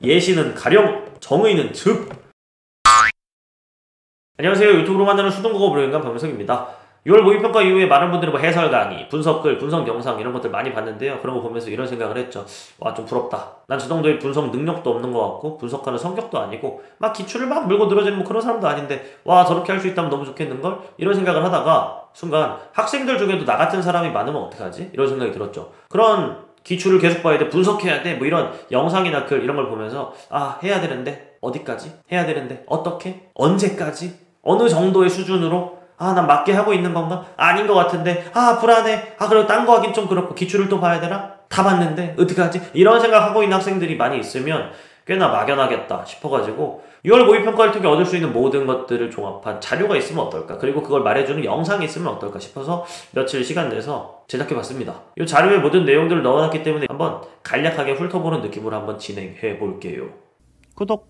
예시는 가령, 정의는 즉. 안녕하세요. 유튜브로 만드는 수동국어 브로그램 박명석입니다. 6월 모의평가 이후에 많은 분들이 뭐 해설 강의, 분석글, 분석 영상 이런 것들 많이 봤는데요. 그런 거 보면서 이런 생각을 했죠. 와, 좀 부럽다. 난 저 정도의 분석 능력도 없는 것 같고 분석하는 성격도 아니고 막 기출을 막 물고 늘어지는 뭐 그런 사람도 아닌데 와, 저렇게 할 수 있다면 너무 좋겠는걸? 이런 생각을 하다가 순간 학생들 중에도 나 같은 사람이 많으면 어떡하지? 이런 생각이 들었죠. 그런 기출을 계속 봐야 돼, 분석해야 돼, 뭐 이런 영상이나 글 이런 걸 보면서 아, 해야 되는데 어디까지? 해야 되는데 어떻게? 언제까지? 어느 정도의 수준으로? 아, 난 맞게 하고 있는 건가? 아닌 것 같은데. 아, 불안해. 아, 그리고 딴 거 하긴 좀 그렇고 기출을 또 봐야 되나? 다 봤는데 어떡하지? 이런 생각하고 있는 학생들이 많이 있으면 꽤나 막연하겠다 싶어가지고 6월 모의평가를 통해 얻을 수 있는 모든 것들을 종합한 자료가 있으면 어떨까? 그리고 그걸 말해주는 영상이 있으면 어떨까 싶어서 며칠 시간 내서 제작해봤습니다. 이 자료에 모든 내용들을 넣어놨기 때문에 한번 간략하게 훑어보는 느낌으로 한번 진행해볼게요. 구독,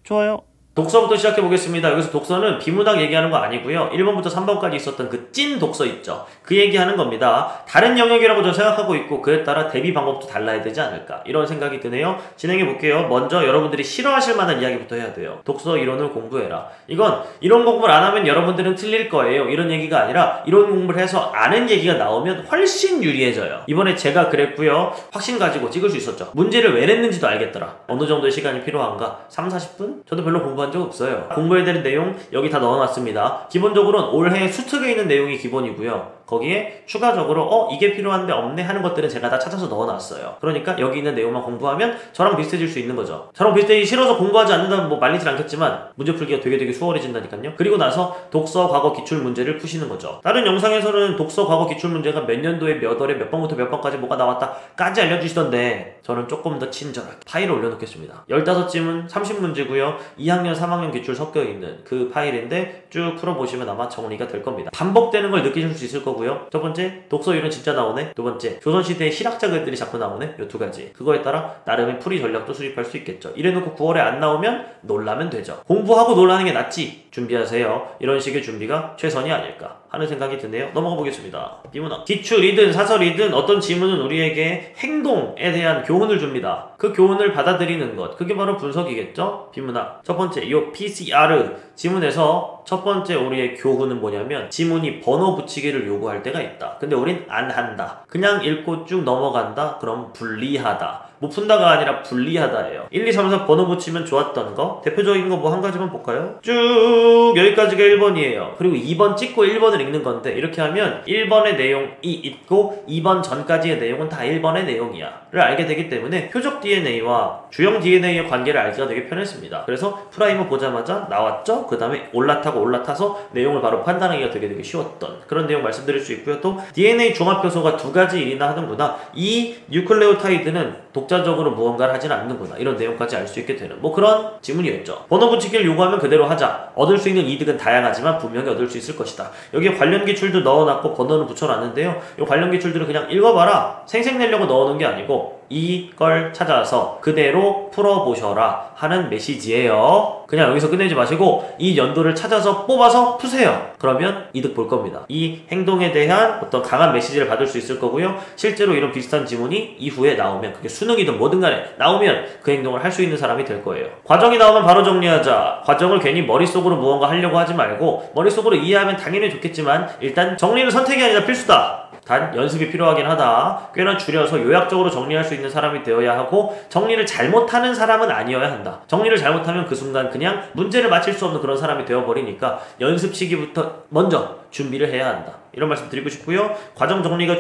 좋아요. 독서부터 시작해보겠습니다. 여기서 독서는 비문학 얘기하는 거 아니고요. 1번부터 3번까지 있었던 그 찐 독서 있죠. 그 얘기하는 겁니다. 다른 영역이라고 저는 생각하고 있고 그에 따라 대비 방법도 달라야 되지 않을까 이런 생각이 드네요. 진행해볼게요. 먼저 여러분들이 싫어하실 만한 이야기부터 해야 돼요. 독서 이론을 공부해라. 이건 이론 공부를 안 하면 여러분들은 틀릴 거예요. 이런 얘기가 아니라 이론 공부를 해서 아는 얘기가 나오면 훨씬 유리해져요. 이번에 제가 그랬고요. 확신 가지고 찍을 수 있었죠. 문제를 왜 냈는지도 알겠더라. 어느 정도의 시간이 필요한가? 3-40분? 저도 별로 공부한 적 없어요. 공부해야 되는 내용 여기 다 넣어놨습니다. 기본적으로는 올해 수특에 있는 내용이 기본이고요. 거기에 추가적으로 이게 필요한데 없네 하는 것들은 제가 다 찾아서 넣어놨어요. 그러니까 여기 있는 내용만 공부하면 저랑 비슷해질 수 있는 거죠. 저랑 비슷해지기 싫어서 공부하지 않는다면 뭐 말리진 않겠지만 문제 풀기가 되게 수월해진다니까요. 그리고 나서 독서 과거 기출 문제를 푸시는 거죠. 다른 영상에서는 독서 과거 기출 문제가 몇 년도에 몇 월에 몇 번부터 몇 번까지 뭐가 나왔다 까지 알려주시던데 저는 조금 더 친절하게 파일을 올려놓겠습니다. 15지문 30문제고요 2학년 3학년 기출 섞여있는 그 파일인데 쭉 풀어보시면 아마 정리가 될 겁니다. 반복되는 걸 느끼실 수 있을 거고요. 첫 번째, 독서 이론 진짜 나오네. 두 번째, 조선시대의 실학자 글들이 자꾸 나오네. 요 두 가지. 그거에 따라 나름의 풀이 전략도 수립할 수 있겠죠. 이래놓고 9월에 안 나오면 놀라면 되죠. 공부하고 놀라는 게 낫지. 준비하세요. 이런 식의 준비가 최선이 아닐까 하는 생각이 드네요. 넘어가 보겠습니다. 비문학. 기출이든 사설이든 어떤 지문은 우리에게 행동에 대한 교훈을 줍니다. 그 교훈을 받아들이는 것. 그게 바로 분석이겠죠? 비문학. 첫 번째, 이 PCR 지문에서 첫 번째 우리의 교훈은 뭐냐면 지문이 번호 붙이기를 요구할 때가 있다. 근데 우린 안 한다. 그냥 읽고 쭉 넘어간다. 그럼 불리하다. 못 푼다가 아니라 불리하다예요. 1, 2, 3, 4 번호 붙이면 좋았던 거 대표적인 거 뭐 한 가지만 볼까요? 쭉 여기까지가 1번이에요. 그리고 2번 찍고 1번을 읽는 건데 이렇게 하면 1번의 내용이 있고 2번 전까지의 내용은 다 1번의 내용이야 를 알게 되기 때문에 표적 DNA와 주형 DNA의 관계를 알기가 되게 편했습니다. 그래서 프라이머 보자마자 나왔죠? 그 다음에 올라타서 내용을 바로 판단하기가 되게 쉬웠던 그런 내용 말씀드릴 수 있고요. 또 DNA 종합효소가 두 가지 일이나 하는구나. 이 뉴클레오타이드는 독자적으로 무언가를 하지는 않는구나. 이런 내용까지 알 수 있게 되는 뭐 그런 지문이었죠. 번호 붙이기를 요구하면 그대로 하자. 얻을 수 있는 이득은 다양하지만 분명히 얻을 수 있을 것이다. 여기에 관련 기출도 넣어놨고 번호는 붙여놨는데요. 이 관련 기출들은 그냥 읽어봐라. 생색내려고 넣어놓은 게 아니고 이걸 찾아서 그대로 풀어보셔라 하는 메시지예요. 그냥 여기서 끝내지 마시고 이 연도를 찾아서 뽑아서 푸세요. 그러면 이득 볼 겁니다. 이 행동에 대한 어떤 강한 메시지를 받을 수 있을 거고요. 실제로 이런 비슷한 지문이 이후에 나오면 그게 수능이든 뭐든 간에 나오면 그 행동을 할 수 있는 사람이 될 거예요. 과정이 나오면 바로 정리하자. 과정을 괜히 머릿속으로 무언가 하려고 하지 말고 머릿속으로 이해하면 당연히 좋겠지만 일단 정리는 선택이 아니라 필수다. 단 연습이 필요하긴 하다. 꽤나 줄여서 요약적으로 정리할 수 있는 사람이 되어야 하고 정리를 잘못하는 사람은 아니어야 한다. 정리를 잘못하면 그 순간 그냥 문제를 맞힐 수 없는 그런 사람이 되어버리니까 연습 시기부터 먼저 준비를 해야 한다. 이런 말씀 드리고 싶고요. 과정 정리가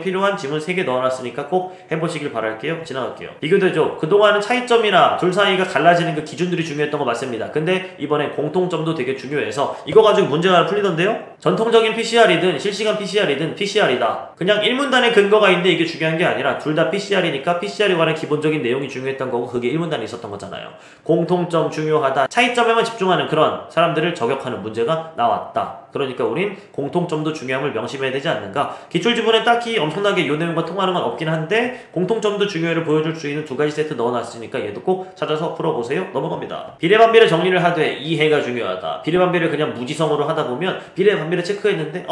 필요한 지문 3개 넣어놨으니까 꼭 해보시길 바랄게요. 지나갈게요. 비교되죠. 그동안은 차이점이나 둘 사이가 갈라지는 그 기준들이 중요했던 거 맞습니다. 근데 이번엔 공통점도 되게 중요해서 이거 가지고 문제가 하나 풀리던데요? 전통적인 PCR이든 실시간 PCR이든 PCR이다. 그냥 1문단에 근거가 있는데 이게 중요한 게 아니라 둘 다 PCR이니까 PCR에 관한 기본적인 내용이 중요했던 거고 그게 1문단에 있었던 거잖아요. 공통점 중요하다. 차이점에만 집중하는 그런 사람들을 저격하는 문제가 나왔다. 그런 그러니까 우린 공통점도 중요함을 명심해야 되지 않는가. 기출지문에 딱히 엄청나게 요 내용과 통하는 건 없긴 한데 공통점도 중요해를 보여줄 수 있는 두 가지 세트 넣어놨으니까 얘도 꼭 찾아서 풀어보세요. 넘어갑니다. 비례반비례 정리를 하되 이해가 중요하다. 비례반비례를 그냥 무지성으로 하다 보면 비례반비례 체크했는데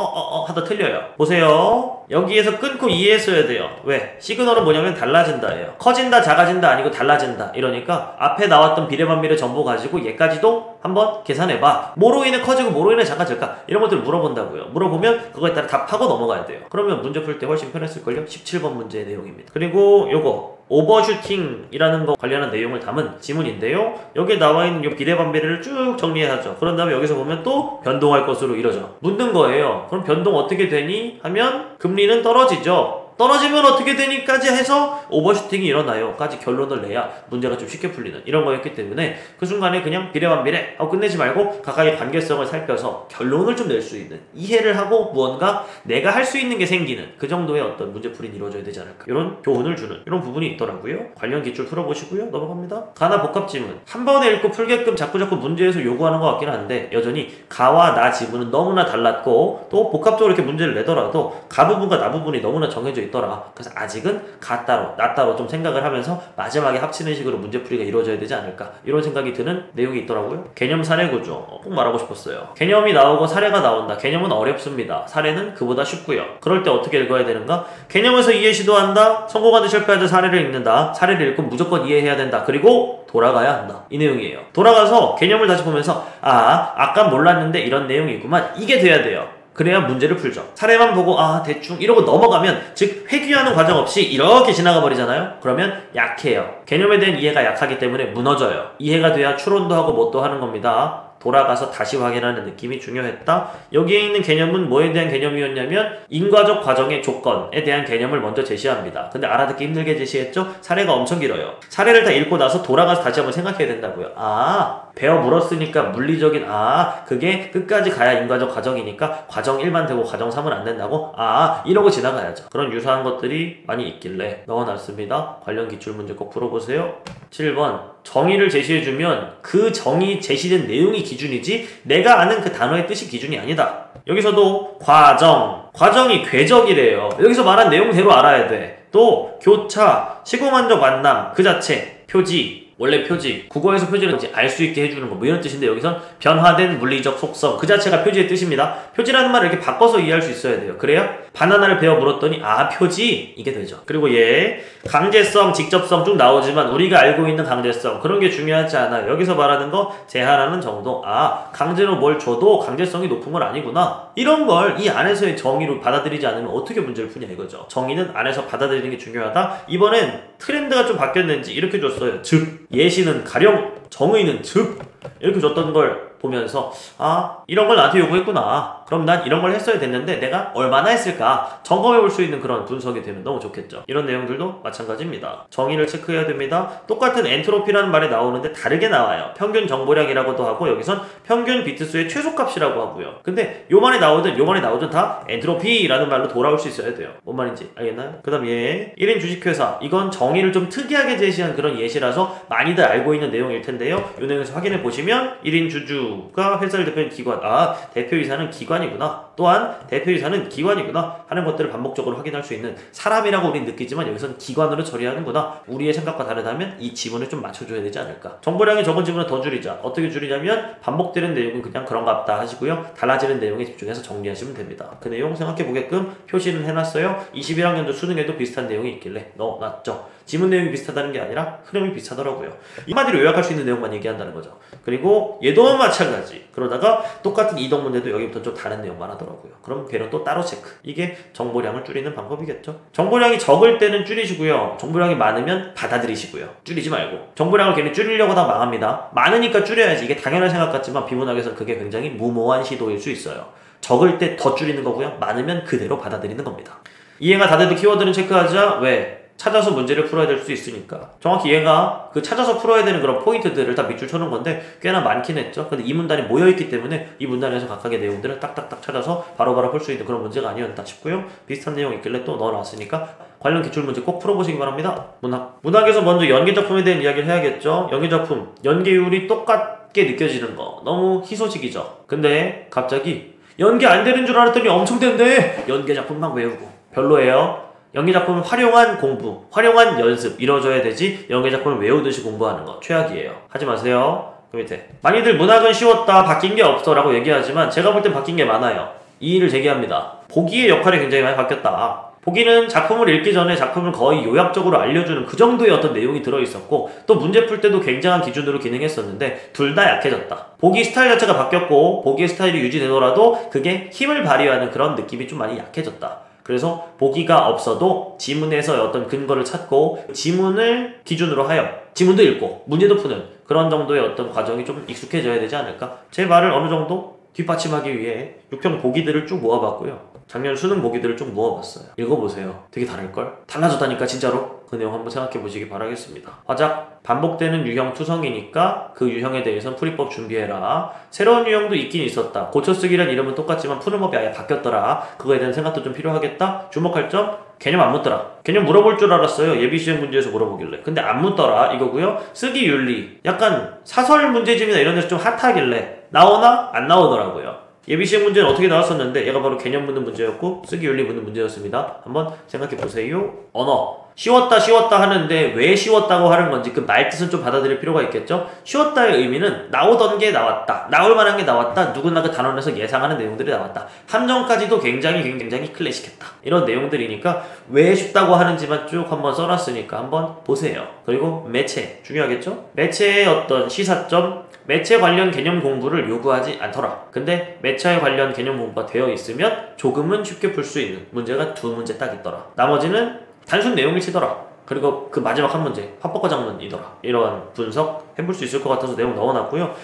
하다 틀려요. 보세요. 여기에서 끊고 이해했어야 돼요. 왜? 시그널은 뭐냐면 달라진다예요. 커진다 작아진다 아니고 달라진다 이러니까 앞에 나왔던 비례반비례 정보 가지고 얘까지도 한번 계산해봐. 뭐로 인해 커지고 뭐로 인해 작아질까? 이런 것들을 물어본다고요. 물어보면 그거에 따라 답하고 넘어가야 돼요. 그러면 문제 풀 때 훨씬 편했을걸요? 17번 문제의 내용입니다. 그리고 요거 오버슈팅이라는 거 관련한 내용을 담은 지문인데요. 여기에 나와있는 요 비례반비례를 쭉 정리하죠. 그런 다음에 여기서 보면 또 변동할 것으로 이러죠. 묻는 거예요. 그럼 변동 어떻게 되니? 하면 금리는 떨어지죠. 떨어지면 어떻게 되니까지 해서 오버슈팅이 일어나요 까지 결론을 내야 문제가 좀 쉽게 풀리는 이런 거였기 때문에 그 순간에 그냥 비례반비례 하고 끝내지 말고 각각의 관계성을 살펴서 결론을 좀 낼 수 있는, 이해를 하고 무언가 내가 할 수 있는 게 생기는 그 정도의 어떤 문제풀이는 이루어져야 되지 않을까, 이런 교훈을 주는 이런 부분이 있더라고요. 관련 기출 풀어보시고요. 넘어갑니다. 가나 복합지문 한 번에 읽고 풀게끔 자꾸 문제에서 요구하는 것 같긴 한데 여전히 가와 나 지문은 너무나 달랐고 또 복합적으로 이렇게 문제를 내더라도 가 부분과 나 부분이 너무나 정해져 있더라. 그래서 아직은 가 따로 나 따로 좀 생각을 하면서 마지막에 합치는 식으로 문제풀이가 이루어져야 되지 않을까, 이런 생각이 드는 내용이 있더라고요. 개념 사례 구조 꼭 말하고 싶었어요. 개념이 나오고 사례가 나온다. 개념은 어렵습니다. 사례는 그보다 쉽고요. 그럴 때 어떻게 읽어야 되는가? 개념에서 이해 시도한다. 성공하든 실패하든 사례를 읽는다. 사례를 읽고 무조건 이해해야 된다. 그리고 돌아가야 한다. 이 내용이에요. 돌아가서 개념을 다시 보면서 아까 몰랐는데 이런 내용이 있구만, 이게 돼야 돼요. 그래야 문제를 풀죠. 사례만 보고 대충 이러고 넘어가면, 즉 회귀하는 과정 없이 이렇게 지나가 버리잖아요. 그러면 약해요. 개념에 대한 이해가 약하기 때문에 무너져요. 이해가 돼야 추론도 하고 뭣도 하는 겁니다. 돌아가서 다시 확인하는 느낌이 중요했다. 여기에 있는 개념은 뭐에 대한 개념이었냐면 인과적 과정의 조건에 대한 개념을 먼저 제시합니다. 근데 알아듣기 힘들게 제시했죠? 사례가 엄청 길어요. 사례를 다 읽고 나서 돌아가서 다시 한번 생각해야 된다고요. 배워 물었으니까 물리적인 그게 끝까지 가야 인과적 과정이니까 과정 1만 되고 과정 3은 안 된다고? 이러고 지나가야죠. 그런 유사한 것들이 많이 있길래 넣어놨습니다. 관련 기출문제 꼭 풀어보세요. 7번 정의를 제시해주면 그 정의 제시된 내용이 기준이지 내가 아는 그 단어의 뜻이 기준이 아니다. 여기서도 과정이 궤적이래요. 여기서 말한 내용대로 알아야 돼. 또 교차, 시공간적 만남 그 자체, 표지, 원래 표지, 국어에서 표지를 알 수 있게 해주는 거 뭐 이런 뜻인데 여기선 변화된 물리적 속성 그 자체가 표지의 뜻입니다. 표지라는 말을 이렇게 바꿔서 이해할 수 있어야 돼요. 그래야 바나나를 베어 물었더니 표지 이게 되죠. 그리고 강제성, 직접성 쭉 나오지만 우리가 알고 있는 강제성 그런 게 중요하지 않아요. 여기서 말하는 거 제한하는 정도, 강제로 뭘 줘도 강제성이 높은 건 아니구나, 이런 걸 이 안에서의 정의로 받아들이지 않으면 어떻게 문제를 푸냐 이거죠. 정의는 안에서 받아들이는 게 중요하다. 이번엔 트렌드가 좀 바뀌었는지 이렇게 줬어요. 즉 예시는 가령, 정의는 즉 이렇게 줬던 걸 보면서 이런 걸 나한테 요구했구나. 그럼 난 이런 걸 했어야 됐는데 내가 얼마나 했을까 점검해 볼 수 있는 그런 분석이 되면 너무 좋겠죠. 이런 내용들도 마찬가지입니다. 정의를 체크해야 됩니다. 똑같은 엔트로피라는 말이 나오는데 다르게 나와요. 평균 정보량이라고도 하고 여기선 평균 비트수의 최소값이라고 하고요. 근데 요만에 나오든 다 엔트로피라는 말로 돌아올 수 있어야 돼요. 뭔 말인지 알겠나요? 그 다음 1인 주식회사, 이건 정의를 좀 특이하게 제시한 그런 예시라서 많이들 알고 있는 내용일 텐데요. 이 내용에서 확인해 보시면 1인 주주가 회사를 대표하는 기관, 대표이사는 기관이구나, 또한 대표이사는 기관이구나 하는 것들을 반복적으로 확인할 수 있는, 사람이라고 우린 느끼지만 여기서는 기관으로 처리하는구나, 우리의 생각과 다르다면 이 지문을 좀 맞춰줘야 되지 않을까. 정보량이 적은 지문을 더 줄이자. 어떻게 줄이냐면 반복되는 내용은 그냥 그런가 보다 하시고요, 달라지는 내용에 집중해서 정리하시면 됩니다. 그 내용 생각해 보게끔 표시는 해놨어요. 21학년도 수능에도 비슷한 내용이 있길래 넣어놨죠. 지문 내용이 비슷하다는 게 아니라 흐름이 비슷하더라고요. 한마디로 요약할 수 있는 내용만 얘기한다는 거죠. 그리고 얘도 마찬가지. 그러다가 똑같은 이동 문제도 여기부터 좀 다른 내용만 하더라고요. 그럼 걔는 또 따로 체크. 이게 정보량을 줄이는 방법이겠죠. 정보량이 적을 때는 줄이시고요, 정보량이 많으면 받아들이시고요. 줄이지 말고. 정보량을 괜히 줄이려고 다 망합니다. 많으니까 줄여야지, 이게 당연한 생각 같지만 비문학에서는 그게 굉장히 무모한 시도일 수 있어요. 적을 때 더 줄이는 거고요, 많으면 그대로 받아들이는 겁니다. 이해가 다 돼도 키워드는 체크하자. 왜? 찾아서 문제를 풀어야 될 수 있으니까. 정확히 얘가 그 찾아서 풀어야 되는 그런 포인트들을 다 밑줄 쳐놓은 건데 꽤나 많긴 했죠. 근데 이 문단이 모여있기 때문에 이 문단에서 각각의 내용들을 딱딱딱 찾아서 바로바로 풀 수 있는 그런 문제가 아니었다 싶고요. 비슷한 내용이 있길래 또 넣어놨으니까 관련 기출문제 꼭 풀어보시기 바랍니다. 문학에서 먼저 연기작품에 대한 이야기를 해야겠죠. 연기작품, 연계율이 똑같게 느껴지는 거 너무 희소식이죠. 근데 갑자기 연계 안 되는 줄 알았더니 엄청 된대. 연계 작품 막 외우고. 별로예요. 연계 작품은 활용한 공부, 활용한 연습 이루어져야 되지 연계 작품을 외우듯이 공부하는 거 최악이에요. 하지 마세요. 그 밑에 많이들 문학은 쉬웠다 바뀐 게 없어 라고 얘기하지만 제가 볼 땐 바뀐 게 많아요. 이의를 제기합니다. 보기의 역할이 굉장히 많이 바뀌었다. 보기는 작품을 읽기 전에 작품을 거의 요약적으로 알려주는 그 정도의 어떤 내용이 들어있었고 또 문제 풀 때도 굉장한 기준으로 기능했었는데 둘 다 약해졌다. 보기 스타일 자체가 바뀌었고 보기의 스타일이 유지되더라도 그게 힘을 발휘하는 그런 느낌이 좀 많이 약해졌다. 그래서 보기가 없어도 지문에서 어떤 근거를 찾고 지문을 기준으로 하여 지문도 읽고 문제도 푸는 그런 정도의 어떤 과정이 좀 익숙해져야 되지 않을까? 제 말을 어느 정도 뒷받침하기 위해 6평 보기들을 쭉 모아봤고요. 작년 수능 보기들을 쭉 모아봤어요. 읽어보세요. 되게 다를걸? 달라졌다니까 진짜로? 그 내용 한번 생각해보시기 바라겠습니다. 화작, 반복되는 유형 투성이니까 그 유형에 대해선 풀이법 준비해라. 새로운 유형도 있긴 있었다. 고쳐쓰기란 이름은 똑같지만 푸는 법이 아예 바뀌었더라. 그거에 대한 생각도 좀 필요하겠다. 주목할 점, 개념 안 묻더라. 개념 물어볼 줄 알았어요. 예비시험 문제에서 물어보길래. 근데 안 묻더라 이거고요. 쓰기 윤리, 약간 사설 문제집이나 이런 데서 좀 핫하길래 나오나? 안 나오더라고요. 예비시험 문제는 어떻게 나왔었는데 얘가 바로 개념 묻는 문제였고 쓰기 윤리 묻는 문제였습니다. 한번 생각해보세요. 언어 쉬웠다 하는데 왜 쉬웠다고 하는 건지 그 말뜻은 좀 받아들일 필요가 있겠죠. 쉬웠다의 의미는 나오던 게 나왔다, 나올 만한 게 나왔다, 누구나 그 단원에서 예상하는 내용들이 나왔다. 함정까지도 굉장히 클래식했다 이런 내용들이니까 왜 쉽다고 하는지만 쭉 한번 써놨으니까 한번 보세요. 그리고 매체 중요하겠죠. 매체의 어떤 시사점, 매체 관련 개념 공부를 요구하지 않더라. 근데 매체에 관련 개념 공부가 되어 있으면 조금은 쉽게 풀 수 있는 문제가 2문제 딱 있더라. 나머지는 단순 내용을 치더라. 그리고 그 마지막 한 문제 합법과 장문이더라. 이런 분석 해볼 수 있을 것 같아서 내용 넣어놨고요.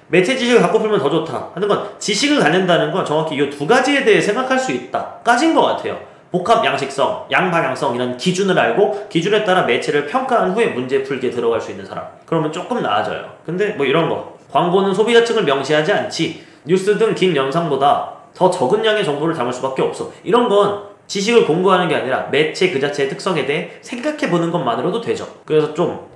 매체 지식을 갖고 풀면 더 좋다 하는 건 지식을 갖는다는 건 정확히 이 2가지에 대해 생각할 수 있다 까진 것 같아요. 복합 양식성, 양방향성 이런 기준을 알고 기준에 따라 매체를 평가한 후에 문제 풀기에 들어갈 수 있는 사람. 그러면 조금 나아져요. 근데 뭐 이런 거 광고는 소비자층을 명시하지 않지 뉴스 등 긴 영상보다 더 적은 양의 정보를 담을 수밖에 없어. 이런 건 지식을 공부하는 게 아니라 매체 그 자체의 특성에 대해 생각해보는 것만으로도 되죠. 그래서 좀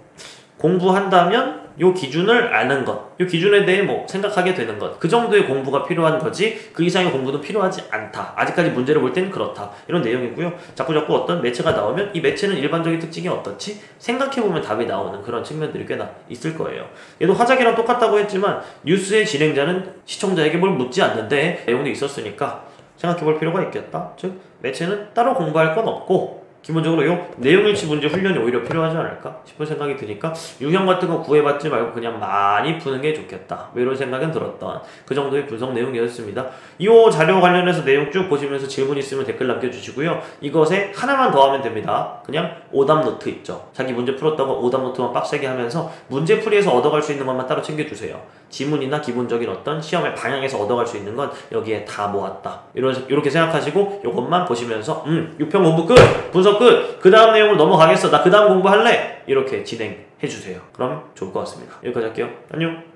공부한다면 요 기준을 아는 것, 요 기준에 대해 뭐 생각하게 되는 것, 그 정도의 공부가 필요한 거지 그 이상의 공부는 필요하지 않다. 아직까지 문제를 볼 때는 그렇다. 이런 내용이고요. 자꾸 어떤 매체가 나오면 이 매체는 일반적인 특징이 어떻지? 생각해보면 답이 나오는 그런 측면들이 꽤나 있을 거예요. 얘도 화작이랑 똑같다고 했지만 뉴스의 진행자는 시청자에게 뭘 묻지 않는데 내용도 있었으니까 생각해볼 필요가 있겠다. 즉 매체는 따로 공부할 건 없고 기본적으로 요 내용일치 문제 훈련이 오히려 필요하지 않을까 싶은 생각이 드니까 유형 같은 거 구해받지 말고 그냥 많이 푸는 게 좋겠다. 뭐 이런 생각은 들었던 그 정도의 분석 내용이었습니다. 이 자료 관련해서 내용 쭉 보시면서 질문 있으면 댓글 남겨주시고요. 이것에 하나만 더 하면 됩니다. 그냥 오답노트 있죠. 자기 문제 풀었다고 오답노트만 빡세게 하면서 문제풀이에서 얻어갈 수 있는 것만 따로 챙겨주세요. 지문이나 기본적인 어떤 시험의 방향에서 얻어갈 수 있는 건 여기에 다 모았다. 이렇게 생각하시고 이것만 보시면서 6평 공부 끝! 분석 끝! 그 다음 내용으로 넘어가겠어. 나 그 다음 공부할래! 이렇게 진행해주세요. 그럼 좋을 것 같습니다. 여기까지 할게요. 안녕!